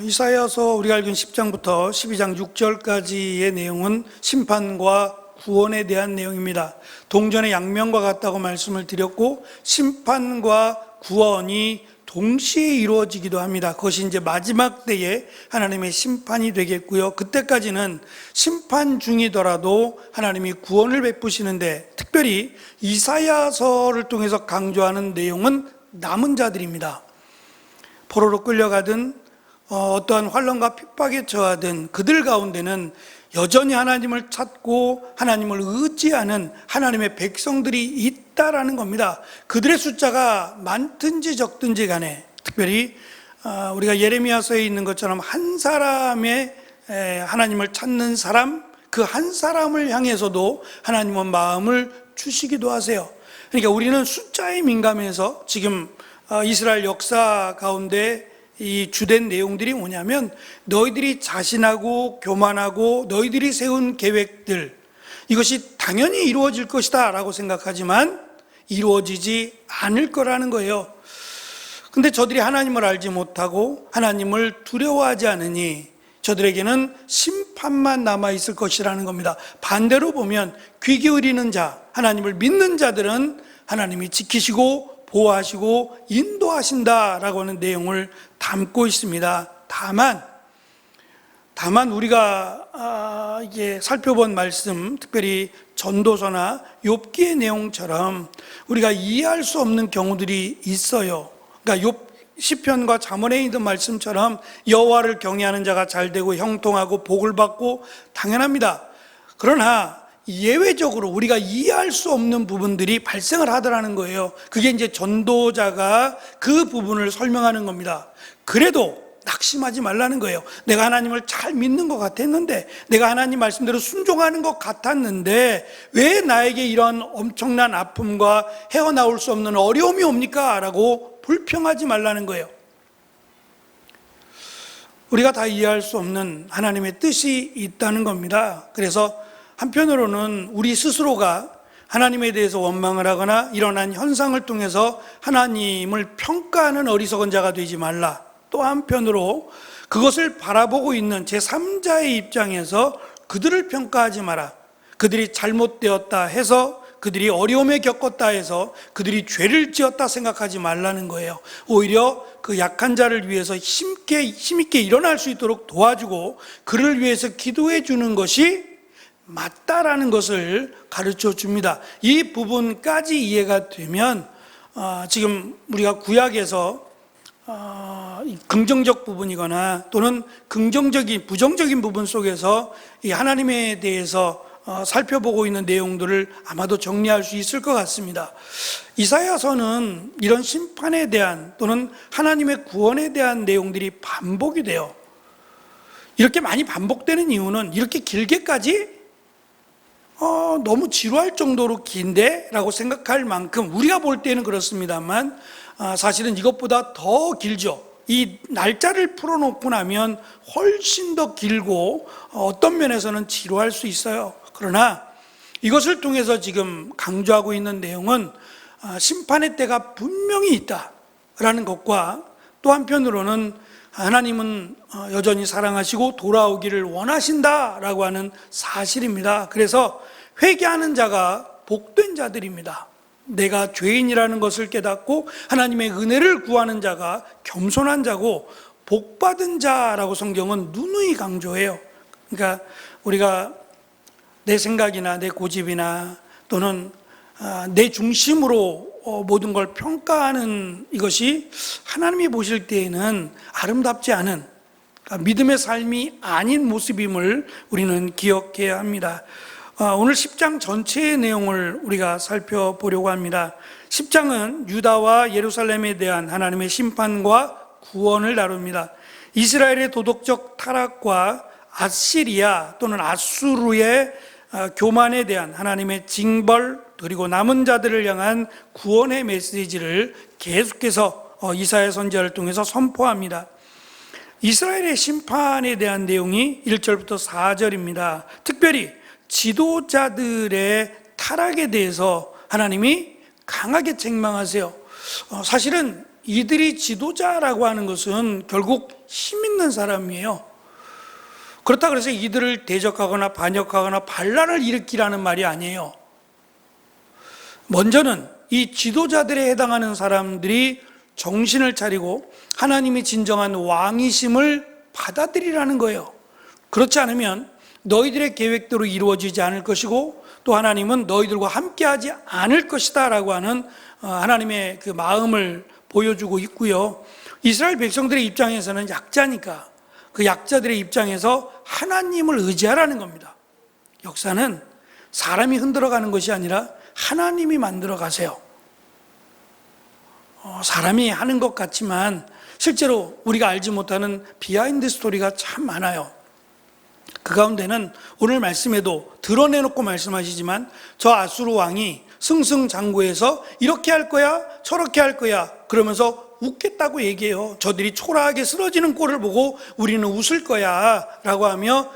이사야서 우리가 읽은 10장부터 12장 6절까지의 내용은 심판과 구원에 대한 내용입니다. 동전의 양면과 같다고 말씀을 드렸고, 심판과 구원이 동시에 이루어지기도 합니다. 그것이 이제 마지막 때에 하나님의 심판이 되겠고요. 그때까지는 심판 중이더라도 하나님이 구원을 베푸시는데, 특별히 이사야서를 통해서 강조하는 내용은 남은 자들입니다. 포로로 끌려가든 어떠한 환난과 핍박에 처하든 그들 가운데는 여전히 하나님을 찾고 하나님을 의지하는 하나님의 백성들이 있다라는 겁니다. 그들의 숫자가 많든지 적든지 간에, 특별히 우리가 예레미야서에 있는 것처럼 한 사람의 하나님을 찾는 사람, 그 한 사람을 향해서도 하나님은 마음을 주시기도 하세요. 그러니까 우리는 숫자에 민감해서 지금 이스라엘 역사 가운데 이 주된 내용들이 뭐냐면, 너희들이 자신하고 교만하고 너희들이 세운 계획들, 이것이 당연히 이루어질 것이다 라고 생각하지만 이루어지지 않을 거라는 거예요. 근데 저들이 하나님을 알지 못하고 하나님을 두려워하지 않으니 저들에게는 심판만 남아있을 것이라는 겁니다. 반대로 보면 귀 기울이는 자, 하나님을 믿는 자들은 하나님이 지키시고 보호하시고 인도하신다라고 하는 내용을 담고 있습니다. 다만 우리가 이게 살펴본 말씀, 특별히 전도서나 욥기의 내용처럼 우리가 이해할 수 없는 경우들이 있어요. 그러니까 욥 시편과 잠언에 있는 말씀처럼 여호와를 경외하는 자가 잘되고 형통하고 복을 받고 당연합니다. 그러나 예외적으로 우리가 이해할 수 없는 부분들이 발생을 하더라는 거예요. 그게 이제 전도자가 그 부분을 설명하는 겁니다. 그래도 낙심하지 말라는 거예요. 내가 하나님을 잘 믿는 것 같았는데, 내가 하나님 말씀대로 순종하는 것 같았는데 왜 나에게 이런 엄청난 아픔과 헤어나올 수 없는 어려움이 옵니까? 라고 불평하지 말라는 거예요. 우리가 다 이해할 수 없는 하나님의 뜻이 있다는 겁니다. 그래서 한편으로는 우리 스스로가 하나님에 대해서 원망을 하거나 일어난 현상을 통해서 하나님을 평가하는 어리석은 자가 되지 말라. 또 한편으로 그것을 바라보고 있는 제3자의 입장에서 그들을 평가하지 마라. 그들이 잘못되었다 해서, 그들이 어려움에 겪었다 해서 그들이 죄를 지었다 생각하지 말라는 거예요. 오히려 그 약한 자를 위해서 힘있게 일어날 수 있도록 도와주고 그를 위해서 기도해 주는 것이 맞다라는 것을 가르쳐 줍니다. 이 부분까지 이해가 되면 지금 우리가 구약에서 긍정적 부분이거나 또는 부정적인 부분 속에서 이 하나님에 대해서 살펴보고 있는 내용들을 아마도 정리할 수 있을 것 같습니다. 이사야서는 이런 심판에 대한 또는 하나님의 구원에 대한 내용들이 반복이 돼요. 이렇게 많이 반복되는 이유는 이렇게 길게까지 너무 지루할 정도로 긴데? 라고 생각할 만큼 우리가 볼 때는 그렇습니다만 사실은 이것보다 더 길죠. 이 날짜를 풀어놓고 나면 훨씬 더 길고 어떤 면에서는 지루할 수 있어요. 그러나 이것을 통해서 지금 강조하고 있는 내용은 심판의 때가 분명히 있다라는 것과, 또 한편으로는 하나님은 여전히 사랑하시고 돌아오기를 원하신다라고 하는 사실입니다. 그래서 회개하는 자가 복된 자들입니다. 내가 죄인이라는 것을 깨닫고 하나님의 은혜를 구하는 자가 겸손한 자고 복받은 자라고 성경은 누누이 강조해요. 그러니까 우리가 내 생각이나 내 고집이나 또는 내 중심으로 모든 걸 평가하는 이것이 하나님이 보실 때에는 아름답지 않은, 믿음의 삶이 아닌 모습임을 우리는 기억해야 합니다. 오늘 10장 전체의 내용을 우리가 살펴보려고 합니다. 10장은 유다와 예루살렘에 대한 하나님의 심판과 구원을 다룹니다. 이스라엘의 도덕적 타락과 아시리아 또는 아수르의 교만에 대한 하나님의 징벌, 그리고 남은 자들을 향한 구원의 메시지를 계속해서 이사야 선지자를 통해서 선포합니다. 이스라엘의 심판에 대한 내용이 1절부터 4절입니다. 특별히 지도자들의 타락에 대해서 하나님이 강하게 책망하세요. 사실은 이들이 지도자라고 하는 것은 결국 힘 있는 사람이에요. 그렇다 그래서 이들을 대적하거나 반역하거나 반란을 일으키라는 말이 아니에요. 먼저는 이 지도자들에 해당하는 사람들이 정신을 차리고 하나님이 진정한 왕이심을 받아들이라는 거예요. 그렇지 않으면 너희들의 계획대로 이루어지지 않을 것이고 또 하나님은 너희들과 함께하지 않을 것이다 라고 하는 하나님의 그 마음을 보여주고 있고요. 이스라엘 백성들의 입장에서는 약자니까 그 약자들의 입장에서 하나님을 의지하라는 겁니다. 역사는 사람이 흔들어가는 것이 아니라 하나님이 만들어 가세요. 사람이 하는 것 같지만 실제로 우리가 알지 못하는 비하인드 스토리가 참 많아요. 그 가운데는 오늘 말씀에도 드러내놓고 말씀하시지만 저 아수르 왕이 승승장구해서 이렇게 할 거야 저렇게 할 거야 그러면서 웃겠다고 얘기해요. 저들이 초라하게 쓰러지는 꼴을 보고 우리는 웃을 거야 라고 하며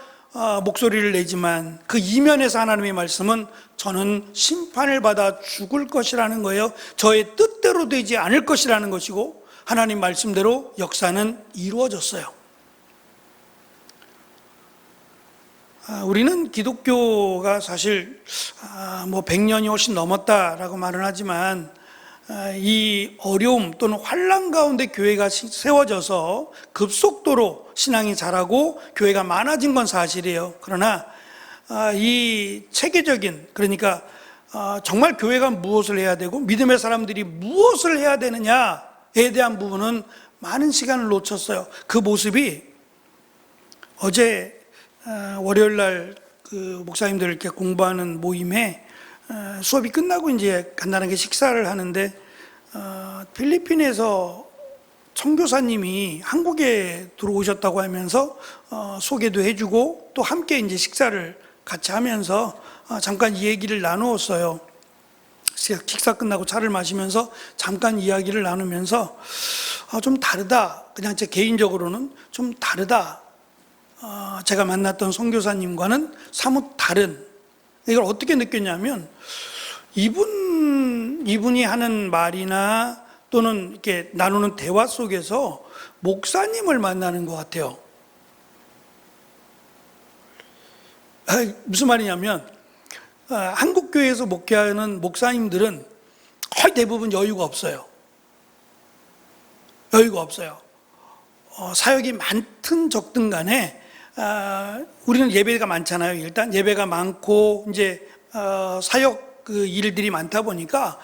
목소리를 내지만 그 이면에서 하나님의 말씀은 저는 심판을 받아 죽을 것이라는 거예요. 저의 뜻대로 되지 않을 것이라는 것이고 하나님 말씀대로 역사는 이루어졌어요. 우리는 기독교가 사실 뭐 100년이 훨씬 넘었다라고 말은 하지만 이 어려움 또는 환난 가운데 교회가 세워져서 급속도로 신앙이 자라고 교회가 많아진 건 사실이에요. 그러나 이 체계적인 그러니까 정말 교회가 무엇을 해야 되고 믿음의 사람들이 무엇을 해야 되느냐에 대한 부분은 많은 시간을 놓쳤어요. 그 모습이 어제 월요일 날 그 목사님들 이렇게 공부하는 모임에 수업이 끝나고 이제 간단하게 식사를 하는데 필리핀에서 선교사님이 한국에 들어오셨다고 하면서 소개도 해주고 또 함께 이제 식사를 같이 하면서 잠깐 이 얘기를 나누었어요. 식사 끝나고 차를 마시면서 잠깐 이야기를 나누면서 좀 다르다. 그냥 제 개인적으로는 좀 다르다. 제가 만났던 선교사님과는 사뭇 다른, 이걸 어떻게 느꼈냐면 이분이 하는 말이나 또는 이렇게 나누는 대화 속에서 목사님을 만나는 것 같아요. 무슨 말이냐면 한국 교회에서 목회하는 목사님들은 거의 대부분 여유가 없어요. 여유가 없어요. 사역이 많든 적든 간에 우리는 예배가 많잖아요. 일단 예배가 많고 이제 사역 그 일들이 많다 보니까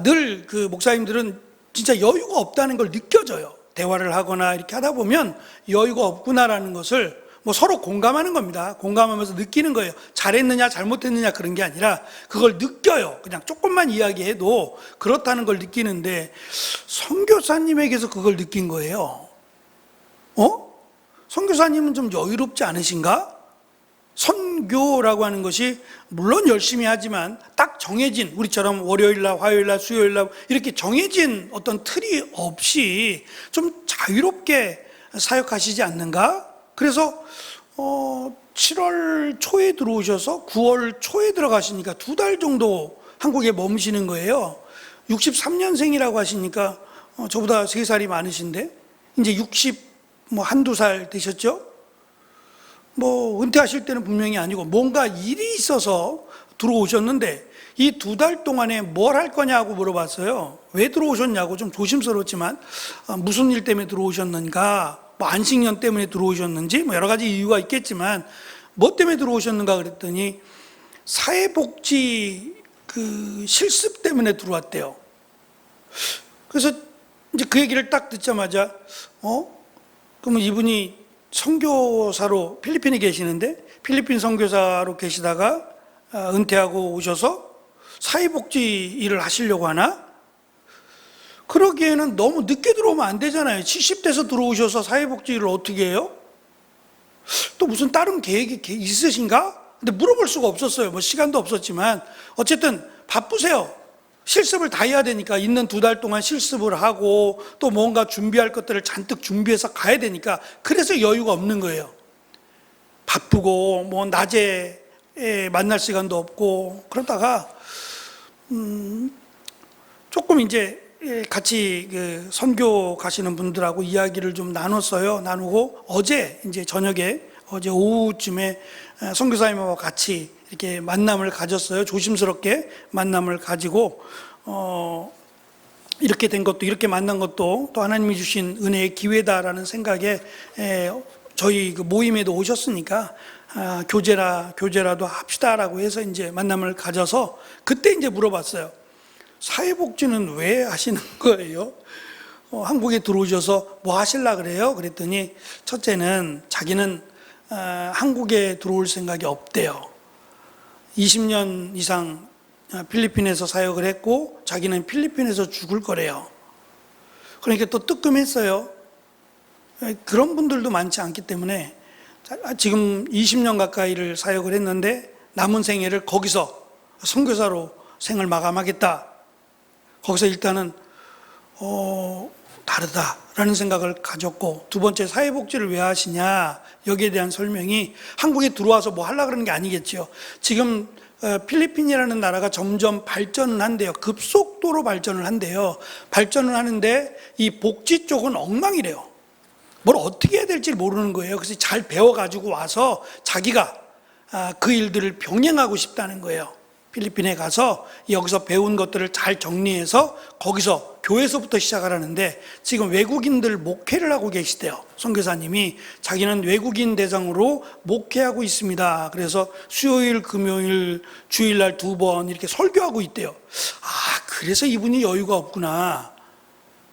늘 그 목사님들은 진짜 여유가 없다는 걸 느껴져요. 대화를 하거나 이렇게 하다 보면 여유가 없구나라는 것을 뭐 서로 공감하는 겁니다. 공감하면서 느끼는 거예요. 잘했느냐 잘못했느냐 그런 게 아니라 그걸 느껴요. 그냥 조금만 이야기해도 그렇다는 걸 느끼는데 선교사님에게서 그걸 느낀 거예요. 선교사님은 좀 여유롭지 않으신가? 선교라고 하는 것이 물론 열심히 하지만 딱 정해진, 우리처럼 월요일날, 화요일날, 수요일날 이렇게 정해진 어떤 틀이 없이 좀 자유롭게 사역하시지 않는가? 그래서 7월 초에 들어오셔서 9월 초에 들어가시니까 2달 정도 한국에 머무시는 거예요. 63년생이라고 하시니까 저보다 3살이 많으신데 이제 한두 살 되셨죠? 뭐 은퇴하실 때는 분명히 아니고 뭔가 일이 있어서 들어오셨는데 이 2달 동안에 뭘 할 거냐고 물어봤어요. 왜 들어오셨냐고 좀 조심스럽지만 무슨 일 때문에 들어오셨는가, 뭐 안식년 때문에 들어오셨는지 뭐 여러 가지 이유가 있겠지만 뭐 때문에 들어오셨는가 그랬더니 사회복지 그 실습 때문에 들어왔대요. 그래서 이제 그 얘기를 딱 듣자마자 그러면 이분이 선교사로 필리핀에 계시는데 필리핀 선교사로 계시다가 은퇴하고 오셔서 사회복지 일을 하시려고 하나? 그러기에는 너무 늦게 들어오면 안 되잖아요. 70대에서 들어오셔서 사회복지 일을 어떻게 해요? 또 무슨 다른 계획이 있으신가? 근데 물어볼 수가 없었어요. 뭐 시간도 없었지만 어쨌든 바쁘세요. 실습을 다 해야 되니까 있는 2달 동안 실습을 하고 또 뭔가 준비할 것들을 잔뜩 준비해서 가야 되니까 그래서 여유가 없는 거예요. 바쁘고 뭐 낮에 만날 시간도 없고 그러다가 조금 이제 같이 그 선교 가시는 분들하고 이야기를 좀 나눴어요. 나누고 어제 이제 저녁에 어제 오후쯤에 선교사님하고 같이 이렇게 만남을 가졌어요. 조심스럽게 만남을 가지고 이렇게 된 것도, 이렇게 만난 것도 또 하나님이 주신 은혜의 기회다라는 생각에 저희 그 모임에도 오셨으니까 교제라도 합시다라고 해서 이제 만남을 가져서 그때 이제 물어봤어요. 사회복지는 왜 하시는 거예요? 한국에 들어오셔서 뭐 하실라 그래요? 그랬더니 첫째는 자기는 한국에 들어올 생각이 없대요. 20년 이상 필리핀에서 사역을 했고 자기는 필리핀에서 죽을 거래요. 그러니까 또 뜨끔했어요. 그런 분들도 많지 않기 때문에 지금 20년 가까이를 사역을 했는데 남은 생애를 거기서 선교사로 생을 마감하겠다. 거기서 일단은 다르다라는 생각을 가졌고, 두 번째, 사회복지를 왜 하시냐, 여기에 대한 설명이 한국에 들어와서 뭐 하려고 그러는 게 아니겠죠. 지금 필리핀이라는 나라가 점점 발전을 한대요. 급속도로 발전을 한대요. 발전을 하는데 이 복지 쪽은 엉망이래요. 뭘 어떻게 해야 될지 모르는 거예요. 그래서 잘 배워가지고 와서 자기가 그 일들을 병행하고 싶다는 거예요. 필리핀에 가서 여기서 배운 것들을 잘 정리해서 거기서 교회에서부터 시작하라는데, 지금 외국인들 목회를 하고 계시대요. 선교사님이 자기는 외국인 대상으로 목회하고 있습니다. 그래서 수요일, 금요일, 주일날 2번 이렇게 설교하고 있대요. 그래서 이분이 여유가 없구나.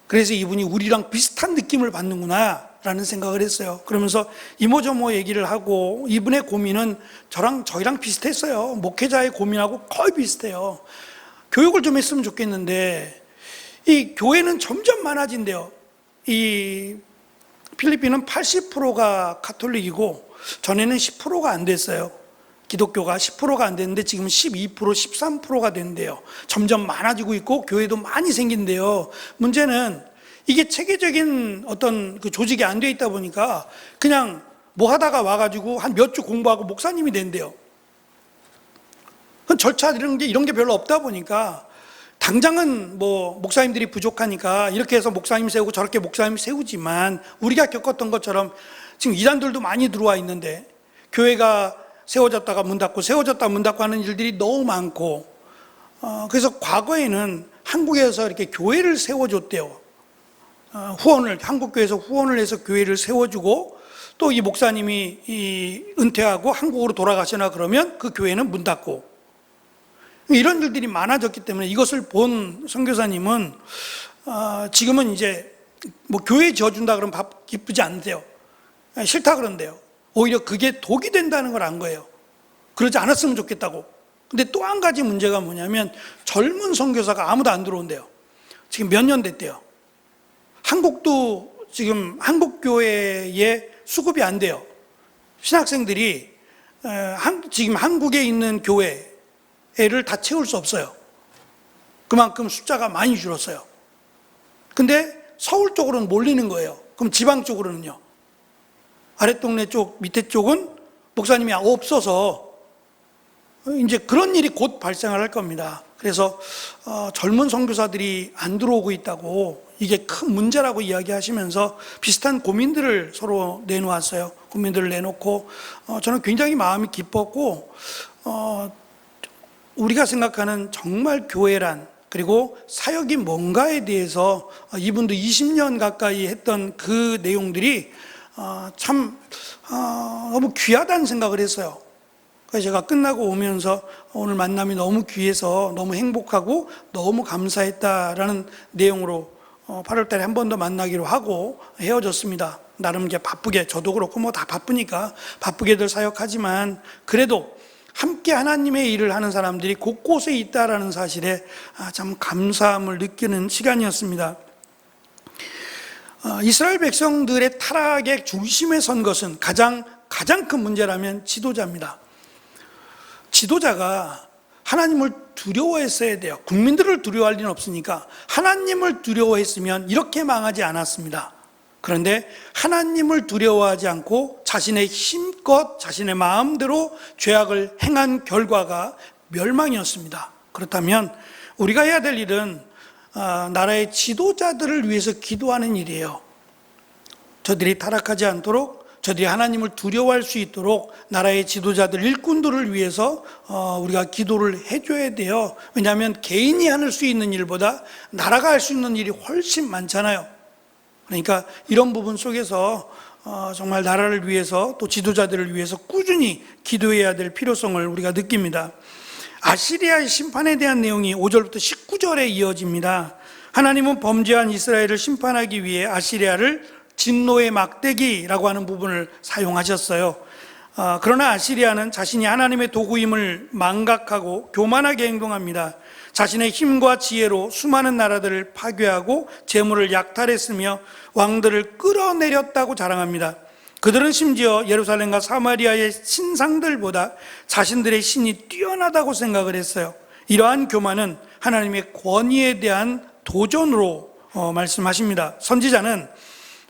그래서 이분이 우리랑 비슷한 느낌을 받는구나 라는 생각을 했어요. 그러면서 이모저모 얘기를 하고, 이분의 고민은 저희랑 비슷했어요. 목회자의 고민하고 거의 비슷해요. 교육을 좀 했으면 좋겠는데 이 교회는 점점 많아진대요. 이 필리핀은 80%가 카톨릭이고 전에는 10%가 안 됐어요. 기독교가 10%가 안 됐는데 지금 12%, 13%가 된대요. 점점 많아지고 있고 교회도 많이 생긴대요. 문제는 이게 체계적인 어떤 그 조직이 안 돼 있다 보니까 그냥 뭐 하다가 와가지고 한 몇 주 공부하고 목사님이 된대요. 절차 이런 게 별로 없다 보니까 당장은 뭐 목사님들이 부족하니까 이렇게 해서 목사님 세우고 저렇게 목사님 세우지만, 우리가 겪었던 것처럼 지금 이단들도 많이 들어와 있는데 교회가 세워졌다가 문 닫고 세워졌다가 문 닫고 하는 일들이 너무 많고, 그래서 과거에는 한국에서 이렇게 교회를 세워줬대요. 한국교회에서 후원을 해서 교회를 세워주고, 또 이 목사님이 은퇴하고 한국으로 돌아가시나 그러면 그 교회는 문 닫고, 이런 일들이 많아졌기 때문에 이것을 본 선교사님은 지금은 이제 뭐 교회 지어준다 그러면 기쁘지 않대요. 싫다 그런대요. 오히려 그게 독이 된다는 걸 안 거예요. 그러지 않았으면 좋겠다고. 근데 또 한 가지 문제가 뭐냐면 젊은 선교사가 아무도 안 들어온대요. 지금 몇 년 됐대요. 한국도 지금 한국교회에 수급이 안 돼요. 신학생들이 지금 한국에 있는 교회를 다 채울 수 없어요. 그만큼 숫자가 많이 줄었어요. 근데 서울 쪽으로는 몰리는 거예요. 그럼 지방 쪽으로는요? 아랫동네 쪽, 밑에 쪽은 목사님이 없어서 이제 그런 일이 곧 발생을 할 겁니다. 그래서 젊은 선교사들이 안 들어오고 있다고, 이게 큰 문제라고 이야기하시면서 비슷한 고민들을 서로 내놓았어요. 고민들을 내놓고 저는 굉장히 마음이 기뻤고, 우리가 생각하는 정말 교회란, 그리고 사역이 뭔가에 대해서 이분도 20년 가까이 했던 그 내용들이 참 너무 귀하다는 생각을 했어요. 그래서 제가 끝나고 오면서 오늘 만남이 너무 귀해서 너무 행복하고 너무 감사했다라는 내용으로 8월 달에 한 번 더 만나기로 하고 헤어졌습니다. 나름 이제 바쁘게, 저도 그렇고 뭐 다 바쁘니까 바쁘게들 사역하지만 그래도 함께 하나님의 일을 하는 사람들이 곳곳에 있다라는 사실에 참 감사함을 느끼는 시간이었습니다. 이스라엘 백성들의 타락의 중심에 선 것은 가장 큰 문제라면 지도자입니다. 지도자가 하나님을 두려워했어야 돼요. 국민들을 두려워할 리는 없으니까 하나님을 두려워했으면 이렇게 망하지 않았습니다. 그런데 하나님을 두려워하지 않고 자신의 힘껏 자신의 마음대로 죄악을 행한 결과가 멸망이었습니다. 그렇다면 우리가 해야 될 일은 나라의 지도자들을 위해서 기도하는 일이에요. 저들이 타락하지 않도록, 저들이 하나님을 두려워할 수 있도록 나라의 지도자들, 일꾼들을 위해서 우리가 기도를 해줘야 돼요. 왜냐하면 개인이 할 수 있는 일보다 나라가 할 수 있는 일이 훨씬 많잖아요. 그러니까 이런 부분 속에서 정말 나라를 위해서 또 지도자들을 위해서 꾸준히 기도해야 될 필요성을 우리가 느낍니다. 아시리아의 심판에 대한 내용이 5절부터 19절에 이어집니다. 하나님은 범죄한 이스라엘을 심판하기 위해 아시리아를 진노의 막대기라고 하는 부분을 사용하셨어요. 그러나 아시리아는 자신이 하나님의 도구임을 망각하고 교만하게 행동합니다. 자신의 힘과 지혜로 수많은 나라들을 파괴하고 재물을 약탈했으며 왕들을 끌어내렸다고 자랑합니다. 그들은 심지어 예루살렘과 사마리아의 신상들보다 자신들의 신이 뛰어나다고 생각을 했어요. 이러한 교만은 하나님의 권위에 대한 도전으로 말씀하십니다. 선지자는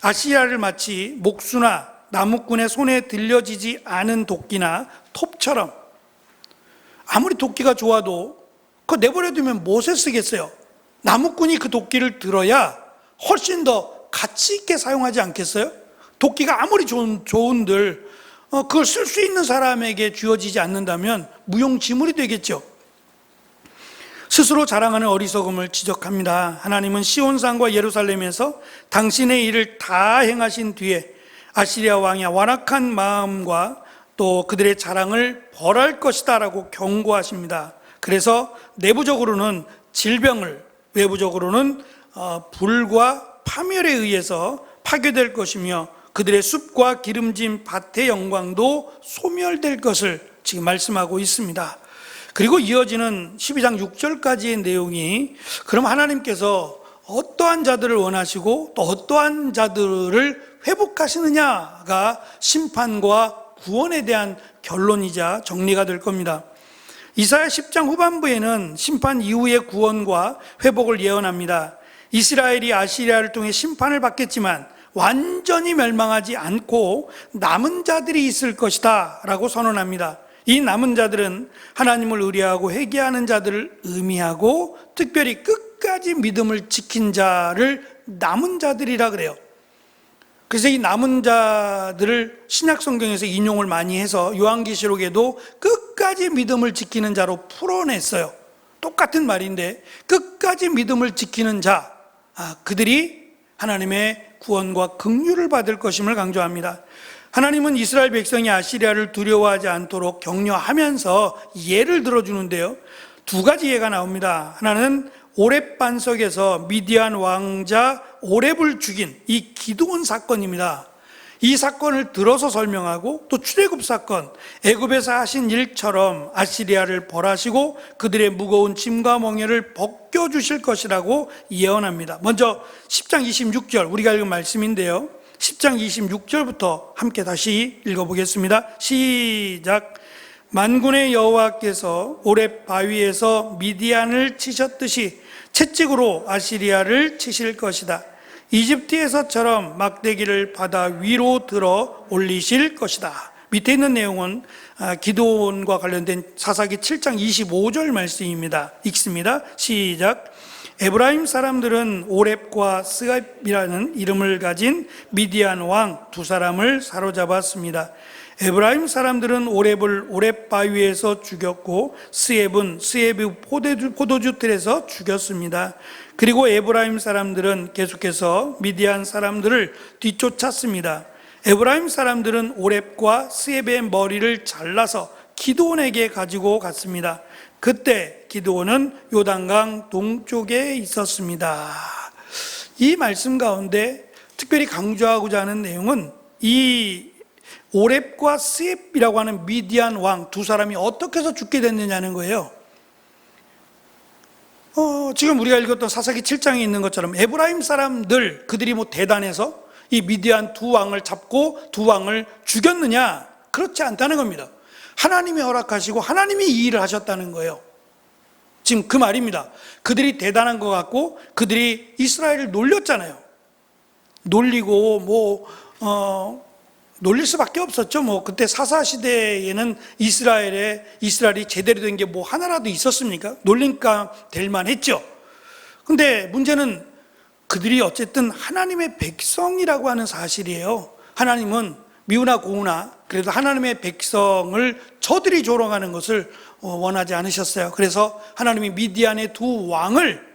아시리아를 마치 목수나 나무꾼의 손에 들려지지 않은 도끼나 톱처럼, 아무리 도끼가 좋아도 그거 내버려두면 무엇에 쓰겠어요? 나무꾼이 그 도끼를 들어야 훨씬 더 가치 있게 사용하지 않겠어요? 도끼가 아무리 좋은들 그걸 쓸 수 있는 사람에게 주어지지 않는다면 무용지물이 되겠죠. 스스로 자랑하는 어리석음을 지적합니다. 하나님은 시온산과 예루살렘에서 당신의 일을 다 행하신 뒤에 아시리아 왕의 완악한 마음과 또 그들의 자랑을 벌할 것이다 라고 경고하십니다. 그래서 내부적으로는 질병을, 외부적으로는 불과 파멸에 의해서 파괴될 것이며 그들의 숲과 기름진 밭의 영광도 소멸될 것을 지금 말씀하고 있습니다. 그리고 이어지는 12장 6절까지의 내용이, 그럼 하나님께서 어떠한 자들을 원하시고 또 어떠한 자들을 회복하시느냐가 심판과 구원에 대한 결론이자 정리가 될 겁니다. 이사야 10장 후반부에는 심판 이후의 구원과 회복을 예언합니다. 이스라엘이 아시리아를 통해 심판을 받겠지만 완전히 멸망하지 않고 남은 자들이 있을 것이다 라고 선언합니다. 이 남은 자들은 하나님을 의뢰하고 회개하는 자들을 의미하고 특별히 끝까지 믿음을 지킨 자를 남은 자들이라 그래요. 그래서 이 남은 자들을 신약 성경에서 인용을 많이 해서 요한계시록에도 끝까지 믿음을 지키는 자로 풀어냈어요. 똑같은 말인데 끝까지 믿음을 지키는 자, 그들이 하나님의 구원과 긍휼을 받을 것임을 강조합니다. 하나님은 이스라엘 백성이 아시리아를 두려워하지 않도록 격려하면서 예를 들어주는데요, 두 가지 예가 나옵니다. 하나는 오렙 반석에서 미디안 왕자 오렙을 죽인 이 기드온 사건입니다. 이 사건을 들어서 설명하고 또 출애굽 사건, 애굽에서 하신 일처럼 아시리아를 벌하시고 그들의 무거운 짐과 멍에를 벗겨주실 것이라고 예언합니다. 먼저 10장 26절 우리가 읽은 말씀인데요, 10장 26절부터 함께 다시 읽어보겠습니다. 시작. 만군의 여호와께서 오렙 바위에서 미디안을 치셨듯이 채찍으로 아시리아를 치실 것이다. 이집트에서처럼 막대기를 바다 위로 들어 올리실 것이다. 밑에 있는 내용은 기드온과 관련된 사사기 7장 25절 말씀입니다. 읽습니다. 시작. 에브라임 사람들은 오렙과 스갑이라는 이름을 가진 미디안 왕 두 사람을 사로잡았습니다. 에브라임 사람들은 오렙을 오렙 바위에서 죽였고 스앱은 스앱의 포도주 틀에서 죽였습니다. 그리고 에브라임 사람들은 계속해서 미디안 사람들을 뒤쫓았습니다. 에브라임 사람들은 오렙과 스앱의 머리를 잘라서 기드온에게 가지고 갔습니다. 그때 기드온은 요단강 동쪽에 있었습니다. 이 말씀 가운데 특별히 강조하고자 하는 내용은 이 오렙과 스앱이라고 하는 미디안 왕 두 사람이 어떻게 해서 죽게 됐느냐는 거예요. 지금 우리가 읽었던 사사기 7장에 있는 것처럼 에브라임 사람들, 그들이 뭐 대단해서 이 미디안 두 왕을 잡고 두 왕을 죽였느냐? 그렇지 않다는 겁니다. 하나님이 허락하시고 하나님이 이 일을 하셨다는 거예요. 지금 그 말입니다. 그들이 대단한 것 같고 그들이 이스라엘을 놀렸잖아요. 놀리고 놀릴 수밖에 없었죠. 그때 사사 시대에는 이스라엘이 제대로 된 게 하나라도 있었습니까? 놀림감 될 만했죠. 근데 문제는 그들이 어쨌든 하나님의 백성이라고 하는 사실이에요. 하나님은 미우나 고우나 그래도 하나님의 백성을 저들이 조롱하는 것을 원하지 않으셨어요. 그래서 하나님이 미디안의 두 왕을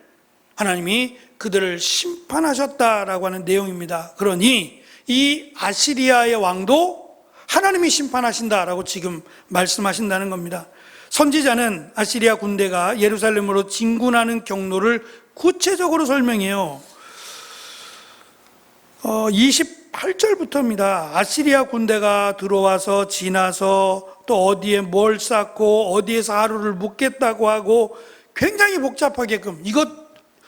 하나님이 그들을 심판하셨다라고 하는 내용입니다. 그러니 이 아시리아의 왕도 하나님이 심판하신다라고 지금 말씀하신다는 겁니다. 선지자는 아시리아 군대가 예루살렘으로 진군하는 경로를 구체적으로 설명해요. 28절부터입니다. 아시리아 군대가 들어와서 지나서 또 어디에 뭘 쌓고 어디에서 하루를 묵겠다고 하고 굉장히 복잡하게끔, 이것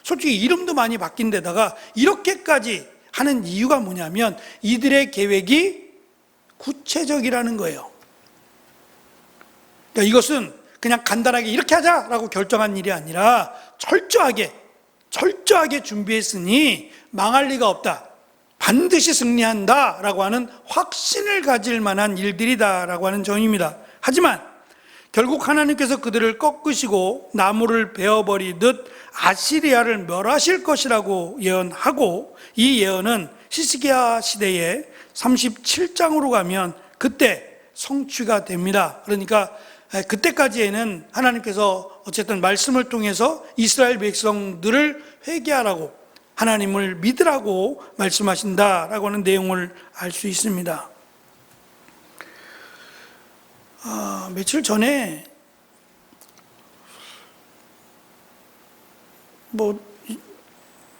솔직히 이름도 많이 바뀐 데다가 이렇게까지 하는 이유가 뭐냐면 이들의 계획이 구체적이라는 거예요. 그러니까 이것은 그냥 간단하게 이렇게 하자라고 결정한 일이 아니라 철저하게 준비했으니 망할 리가 없다, 반드시 승리한다라고 하는 확신을 가질 만한 일들이다라고 하는 점입니다. 하지만 결국 하나님께서 그들을 꺾으시고 나무를 베어버리듯 아시리아를 멸하실 것이라고 예언하고, 이 예언은 히스기야 시대의 37장으로 가면 그때 성취가 됩니다. 그러니까 그때까지에는 하나님께서 어쨌든 말씀을 통해서 이스라엘 백성들을 회개하라고, 하나님을 믿으라고 말씀하신다라고 하는 내용을 알 수 있습니다. 며칠 전에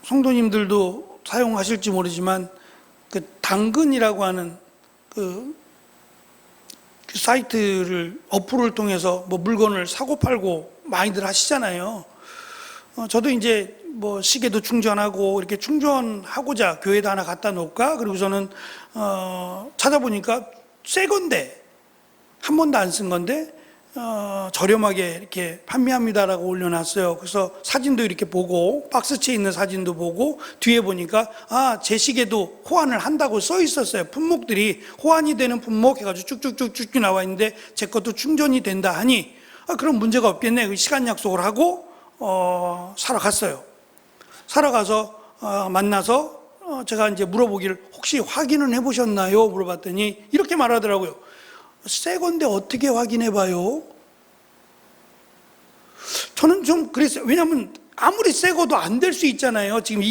성도님들도 사용하실지 모르지만 그 당근이라고 하는 그 사이트를, 어플을 통해서 물건을 사고 팔고 많이들 하시잖아요. 저도 이제 시계도 충전하고 이렇게 충전하고자 교회에다 하나 갖다 놓을까? 그리고서는 찾아보니까 새 건데, 한 번도 안 쓴 건데 저렴하게 이렇게 판매합니다라고 올려놨어요. 그래서 사진도 이렇게 보고, 박스채에 있는 사진도 보고, 뒤에 보니까 제 시계도 호환을 한다고 써 있었어요. 품목들이 호환이 되는 품목 해가지고 쭉쭉쭉쭉 나와 있는데 제 것도 충전이 된다 하니 그럼 문제가 없겠네. 시간 약속을 하고 사러 갔어요. 사러 가서 만나서 제가 이제 물어보기를, 혹시 확인은 해보셨나요? 물어봤더니 이렇게 말하더라고요. 새 건데 어떻게 확인해 봐요? 저는 좀 그랬어요. 왜냐하면 아무리 새 거도 안 될 수 있잖아요. 지금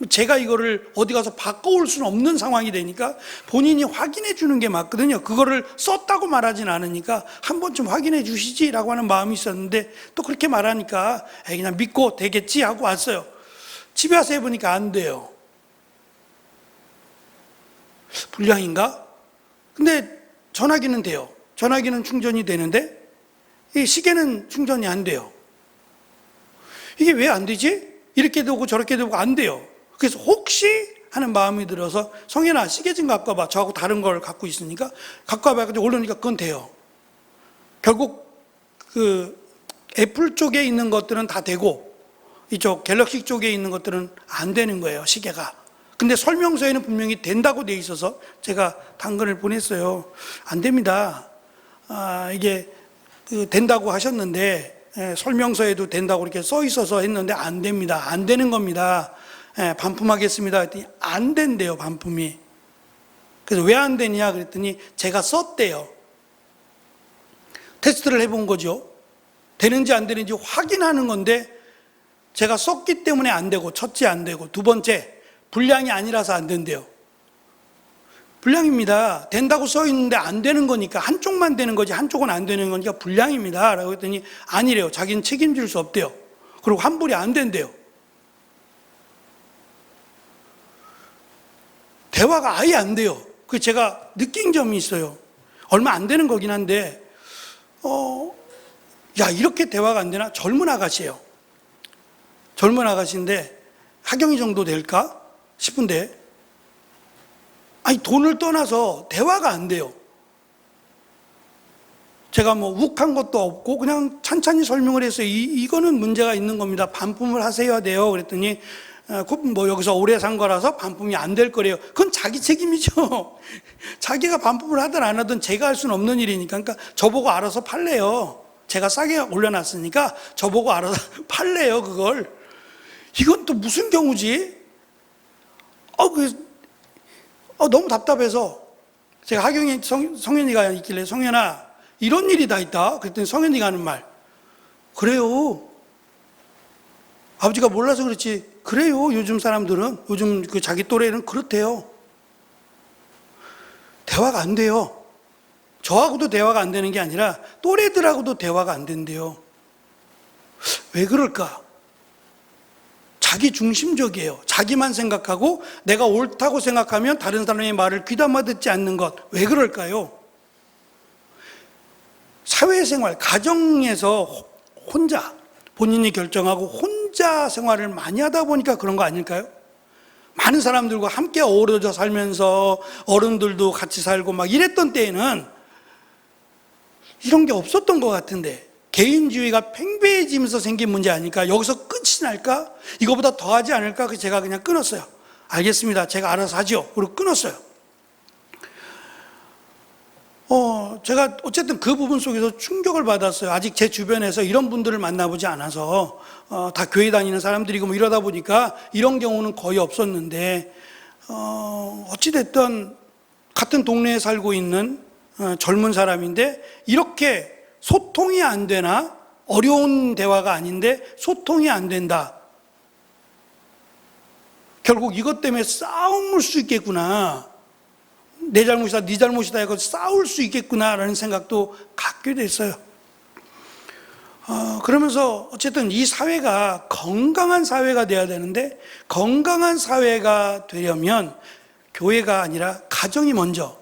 제가 이거를 어디 가서 바꿔올 수는 없는 상황이 되니까 본인이 확인해 주는 게 맞거든요. 그거를 썼다고 말하진 않으니까 한 번쯤 확인해 주시지라고 하는 마음이 있었는데, 또 그렇게 말하니까 그냥 믿고 되겠지 하고 왔어요. 집에 와서 해보니까 안 돼요. 불량인가? 근데 전화기는 돼요. 전화기는 충전이 되는데 이 시계는 충전이 안 돼요. 이게 왜 안 되지? 이렇게 되고 저렇게 되고 안 돼요. 그래서 혹시 하는 마음이 들어서, 성현아 시계 좀 갖고 와봐. 저하고 다른 걸 갖고 있으니까 갖고 와봐. 근데 올려놓으니까 그건 돼요. 결국 그 애플 쪽에 있는 것들은 다 되고 이쪽 갤럭시 쪽에 있는 것들은 안 되는 거예요, 시계가. 근데 설명서에는 분명히 된다고 돼 있어서 제가 당근을 보냈어요. 안 됩니다. 이게 된다고 하셨는데 설명서에도 된다고 이렇게 써 있어서 했는데 안 됩니다. 안 되는 겁니다. 반품하겠습니다. 그랬더니 안 된대요, 반품이. 그래서 왜 안 되냐 그랬더니 제가 썼대요. 테스트를 해본 거죠. 되는지 안 되는지 확인하는 건데 제가 썼기 때문에 안 되고, 첫째 안 되고, 두 번째 불량이 아니라서 안 된대요. 불량입니다. 된다고 써 있는데 안 되는 거니까, 한쪽만 되는 거지 한쪽은 안 되는 거니까 불량입니다 라고 했더니 아니래요. 자기는 책임질 수 없대요. 그리고 환불이 안 된대요. 대화가 아예 안 돼요. 그래서 제가 느낀 점이 있어요. 얼마 안 되는 거긴 한데 이렇게 대화가 안 되나? 젊은 아가씨예요. 젊은 아가씨인데 하경이 정도 될까 싶은데, 돈을 떠나서 대화가 안 돼요. 제가 욱한 것도 없고 그냥 찬찬히 설명을 했어요. 이거는 문제가 있는 겁니다. 반품을 하셔야 돼요. 그랬더니 여기서 오래 산 거라서 반품이 안 될 거래요. 그건 자기 책임이죠. 자기가 반품을 하든 안 하든 제가 할 수는 없는 일이니까. 그러니까 저보고 알아서 팔래요. 제가 싸게 올려놨으니까 저보고 알아서 팔래요, 그걸. 이건 또 무슨 경우지? 너무 답답해서 제가 하경이 성현이가 있길래, 성현아, 이런 일이 다 있다. 그랬더니 성현이가 하는 말, 그래요. 아버지가 몰라서 그렇지, 그래요. 요즘 사람들은, 요즘 그 자기 또래는 그렇대요. 대화가 안 돼요. 저하고도 대화가 안 되는 게 아니라 또래들하고도 대화가 안 된대요. 왜 그럴까? 자기 중심적이에요. 자기만 생각하고 내가 옳다고 생각하면 다른 사람의 말을 귀담아 듣지 않는 것. 왜 그럴까요? 사회생활, 가정에서 혼자 본인이 결정하고 혼자 생활을 많이 하다 보니까 그런 거 아닐까요? 많은 사람들과 함께 어우러져 살면서 어른들도 같이 살고 막 이랬던 때에는 이런 게 없었던 것 같은데, 개인주의가 팽배해지면서 생긴 문제 아닐까? 여기서 끝이 날까? 이거보다 더 하지 않을까? 그래서 제가 그냥 끊었어요. 알겠습니다. 제가 알아서 하죠. 그리고 끊었어요. 제가 어쨌든 그 부분 속에서 충격을 받았어요. 아직 제 주변에서 이런 분들을 만나보지 않아서, 다 교회 다니는 사람들이고 뭐 이러다 보니까 이런 경우는 거의 없었는데, 어찌됐든 같은 동네에 살고 있는 젊은 사람인데 이렇게 소통이 안 되나? 어려운 대화가 아닌데 소통이 안 된다. 결국 이것 때문에 싸움을 수 있겠구나. 내 잘못이다, 네 잘못이다 해서 싸울 수 있겠구나라는 생각도 갖게 됐어요. 그러면서 어쨌든 이 사회가 건강한 사회가 돼야 되는데, 건강한 사회가 되려면 교회가 아니라 가정이 먼저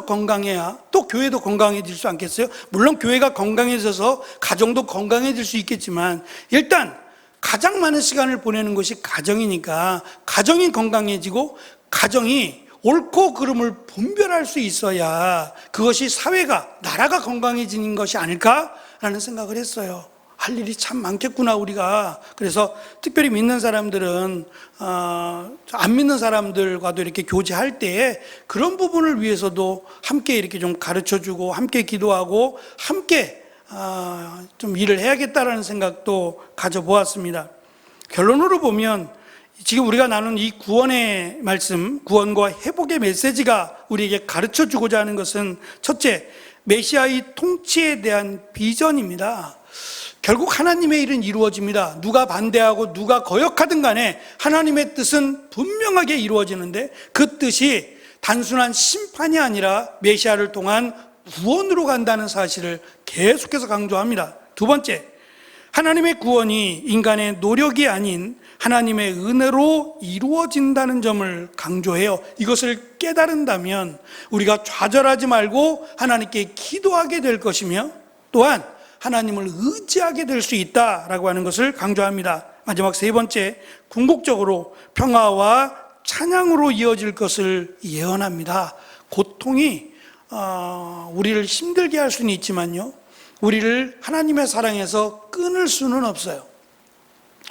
건강해야 또 교회도 건강해질 수 않겠어요? 물론 교회가 건강해져서 가정도 건강해질 수 있겠지만, 일단 가장 많은 시간을 보내는 것이 가정이니까 가정이 건강해지고 가정이 옳고 그름을 분별할 수 있어야 그것이 사회가, 나라가 건강해지는 것이 아닐까라는 생각을 했어요. 할 일이 참 많겠구나 우리가. 그래서 특별히 믿는 사람들은 안 믿는 사람들과도 이렇게 교제할 때에 그런 부분을 위해서도 함께 이렇게 좀 가르쳐주고 함께 기도하고 함께 좀 일을 해야겠다라는 생각도 가져보았습니다. 결론으로 보면 지금 우리가 나눈 이 구원의 말씀, 구원과 회복의 메시지가 우리에게 가르쳐주고자 하는 것은, 첫째, 메시아의 통치에 대한 비전입니다. 결국 하나님의 일은 이루어집니다. 누가 반대하고 누가 거역하든 간에 하나님의 뜻은 분명하게 이루어지는데, 그 뜻이 단순한 심판이 아니라 메시아를 통한 구원으로 간다는 사실을 계속해서 강조합니다. 두 번째, 하나님의 구원이 인간의 노력이 아닌 하나님의 은혜로 이루어진다는 점을 강조해요. 이것을 깨달은다면 우리가 좌절하지 말고 하나님께 기도하게 될 것이며, 또한 하나님을 의지하게 될 수 있다라고 하는 것을 강조합니다. 마지막 세 번째, 궁극적으로 평화와 찬양으로 이어질 것을 예언합니다. 고통이 우리를 힘들게 할 수는 있지만요, 우리를 하나님의 사랑에서 끊을 수는 없어요.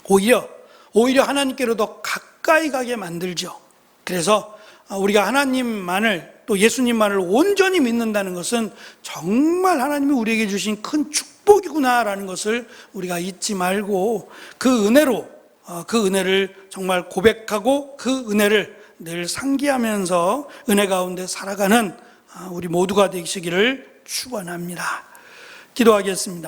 오히려 하나님께로 더 가까이 가게 만들죠. 그래서 우리가 하나님만을, 또 예수님만을 온전히 믿는다는 것은 정말 하나님이 우리에게 주신 큰 축복이구나라는 것을 우리가 잊지 말고, 그 은혜를 정말 고백하고 그 은혜를 늘 상기하면서 은혜 가운데 살아가는 우리 모두가 되시기를 축원합니다. 기도하겠습니다.